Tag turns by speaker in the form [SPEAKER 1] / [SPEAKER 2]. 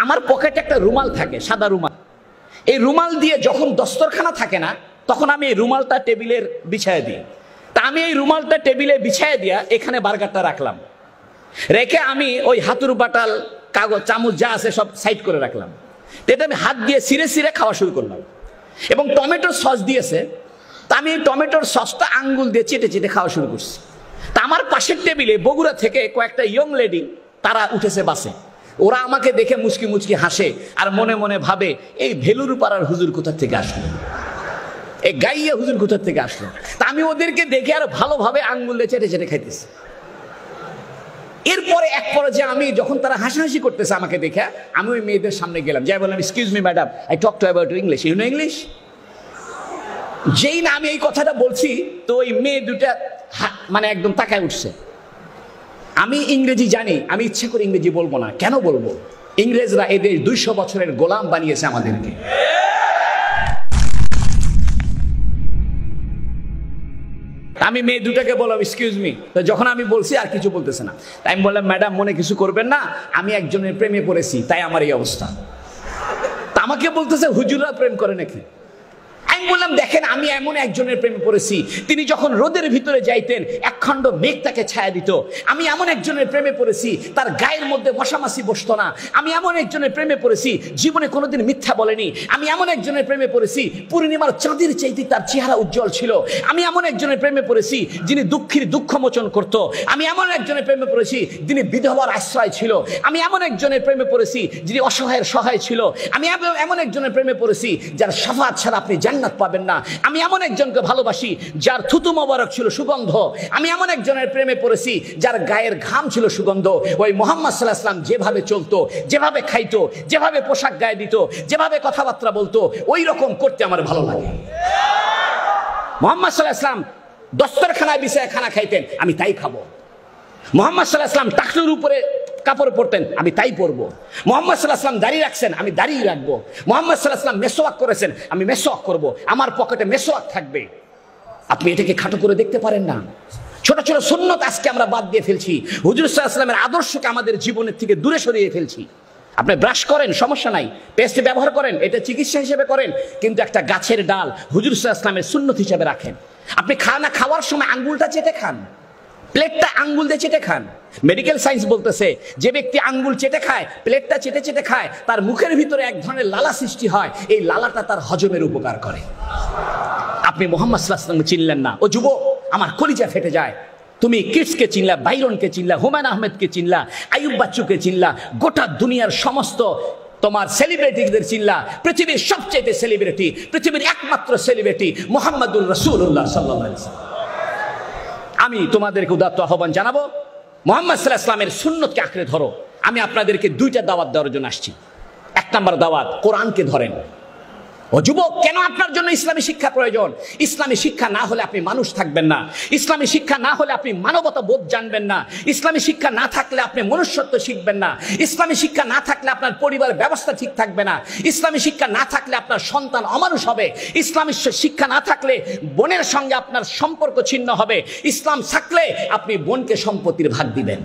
[SPEAKER 1] আমার পকেটে একটা রুমাল থাকে, সাদা রুমাল। এই রুমাল দিয়ে যখন দস্তরখানা থাকে না, তখন আমি এই রুমালটা টেবিলের বিছায় দিই। তা আমি এই রুমালটা টেবিলে বিছায় দিয়া এখানে বার্গারটা রাখলাম, রেখে আমি ওই হাতুর বাটাল কাগজ চামচ যা আছে সব সাইড করে রাখলাম। এটা আমি হাত দিয়ে সিরে সিরে খাওয়া শুরু করলাম। এবং টমেটোর সস দিয়েছে, তা আমি টমেটোর সসটা আঙ্গুল দিয়ে চেটে চেটে খাওয়া শুরু করছি। তা আমার পাশের টেবিলে বগুড়া থেকে কয়েকটা ইয়ং লেডি তারা উঠেছে বাসে। ওরা আমাকে দেখে মুচকি মুচকি হাসে আর মনে মনে ভাবে এই ভেলুর পাড়ার হুজুর কোথা থেকে আসলো, এই গাইয়া হুজুর কোথা থেকে আসলো। তা আমি ওদেরকে দেখে আর ভালোভাবে আঙ্গুল দিয়ে চেটে চেটে খাইতেছি। এরপরে এক পর্যায়ে আমি যখন তারা হাসাহাসি করতেছে আমাকে দেখে, আমি ওই মেয়েদের সামনে গেলাম, যাই বললাম, excuse me madam, I talk to about English, you know English. যেই না আমি এই কথাটা বলছি, তো ওই মেয়ে দুটা মানে একদম তাকায় উঠছে। আমি ইংরেজি জানি, আমি ইচ্ছে করে ইংরেজি বলবো না। কেন বলবো? ইংরেজরা এদের 200 বছরের গোলাম বানিয়েছে আমাদেরকে। আমি মেয়ে দুটাকে বললাম এক্সকিউজ মি। তো যখন আমি বলছি আর কিছু বলতেছে না, তাই আমি বললাম, ম্যাডাম মনে কিছু করবেন না, আমি একজনের প্রেমে পড়েছি, তাই আমার এই অবস্থা। তা আমাকে বলতেছে হুজুররা প্রেম করে নাকি? আমি বললাম, দেখেন আমি এমন একজনের প্রেমে পড়েছি, তিনি যখন রোদের ভিতরে যাইতেন একখণ্ড মেঘ তাকে ছায়া দিত। আমি এমন একজনের প্রেমে পড়েছি, তার গায়ের মধ্যে মশামাছি বসতো না। আমি এমন একজনের প্রেমে পড়েছি, জীবনে কোনোদিন মিথ্যা বলেনি। আমি এমন একজনের প্রেমে পড়েছি, পূর্ণিমার চাঁদের চাইতে তার চেহারা উজ্জ্বল ছিল। আমি এমন একজনের প্রেমে পড়েছি, যিনি দুঃখীর দুঃখ মোচন করত। আমি এমন একজনের প্রেমে পড়েছি, যিনি বিধবার আশ্রয় ছিল। আমি এমন একজনের প্রেমে পড়েছি, যিনি অসহায়ের সহায় ছিল। আমি এমন একজনের প্রেমে পড়েছি, যার শাফাত ছাড়া আপনি জান্নাত পাবেন না। আমি এমন একজনকে ভালোবাসি, যার থুতু মোবারক ছিল সুগন্ধ। আমি এমন একজনের প্রেমে পড়েছি, যার গায়ের ঘাম ছিল সুগন্ধ। ওই মুহাম্মদ সাল্লাল্লাহু আলাইহি ওয়াসাল্লাম যেভাবে চলতো, যেভাবে খাইতো, যেভাবে পোশাক গায়ে দিত, যেভাবে কথাবার্তা বলতো, ওই রকম করতে আমার ভালো লাগে। মুহাম্মদ সাল্লাল্লাহু আলাইহি ওয়াসাল্লাম দস্তরখানায় বিছায় খানা খাইতেন, আমি তাই খাবো। মুহাম্মদ সাল্লাল্লাহু আলাইহি ওয়াসাল্লাম টাকলুর উপরে কাপড় পরতেন, আমি তাই পরবো। মুহাম্মদ সাল্লাল্লাহু আলাইহি ওয়াসাল্লাম দাড়ি রাখছেন, আমি দাড়ি রাখবো। মুহাম্মদ সাল্লাল্লাহু আলাইহি ওয়াসাল্লাম মেসওয়াক করেছেন, আমি মেসওয়াক করব। আমার পকেটে মেসওয়াক থাকবে। আপনি এটাকে খাটো করে দেখতে পারেন না? ছোট ছোট সুন্নত আজকে আমরা বাদ দিয়ে ফেলছি, হুজুর সাল্লাল্লাহু আলাইহি ওয়াসাল্লামের আদর্শকে আমাদের জীবনের থেকে দূরে সরিয়ে ফেলছি। আপনি ব্রাশ করেন, সমস্যা নাই, পেস্ট ব্যবহার করেন, এটা চিকিৎসা হিসেবে করেন, কিন্তু একটা গাছের ডাল হুজুর সাল্লাল্লাহু আলাইহি ওয়াসাল্লামের সুন্নত হিসেবে রাখেন। আপনি খানা খাওয়ার সময় আঙ্গুলটা চেটে খান, প্লেটটা আঙ্গুল দিয়ে চেটে খান। মেডিকেল সায়েন্স বলতেছে, যে ব্যক্তি আঙ্গুল চেটে খায়, প্লেটটা চেটে চেটে খায়, তার মুখের ভিতরে এক ধরনের লালা সৃষ্টি হয়। এই লালাটা তার হজমের উপকার করে। আপনি মুহাম্মদ সাল্লাল্লাহু আলাইহি ওয়াসাল্লাম চিনলেন না। ও যুবক, আমার কলিজা ফেটে যায়। তুমি কিডসকে চিনলা, বাইরনকে চিনলা, হুমায়ুন আহমেদকে চিনলা, আইয়ুব বাচ্চুকে চিনলা, গোটা দুনিয়ার সমস্ত তোমার সেলিব্রিটিদের চিনলা। পৃথিবীর সবচেয়ে সেলিব্রিটি, পৃথিবীর একমাত্র সেলিব্রিটি মুহাম্মদুর রাসূলুল্লাহ সাল্লাল্লাহু আলাইহি ওয়াসাল্লাম। আমি তোমাদেরকে উদাত্ত আহ্বান জানাবো, মুহাম্মদ সাল্লাল্লাহু আলাইহি ওয়াসাল্লামের সুন্নতকে আঁকড়ে ধরো। আমি আপনাদেরকে 2টা দাওয়াত দেওয়ার জন্য আসছি। 1 নম্বর দাওয়াত, কোরআনকে ধরেন। ও যুবক, কেন আপনার জন্য ইসলামী শিক্ষা প্রয়োজন? ইসলামী শিক্ষা না হলে আপনি মানুষ থাকবেন না। ইসলামী শিক্ষা না হলে আপনি মানবতা বোধ জানবেন না। ইসলামী শিক্ষা না থাকলে আপনি মনুষ্যত্ব শিখবেন না। ইসলামী শিক্ষা না থাকলে আপনার পরিবার ব্যবস্থা ঠিক থাকবে না। ইসলামী শিক্ষা না থাকলে আপনার সন্তান অমানুষ হবে। ইসলামী শিক্ষা না থাকলে বোনের সঙ্গে আপনার সম্পর্ক ছিন্ন হবে। ইসলাম থাকলে আপনি বোনকে সম্পত্তির ভাগ দিবেন।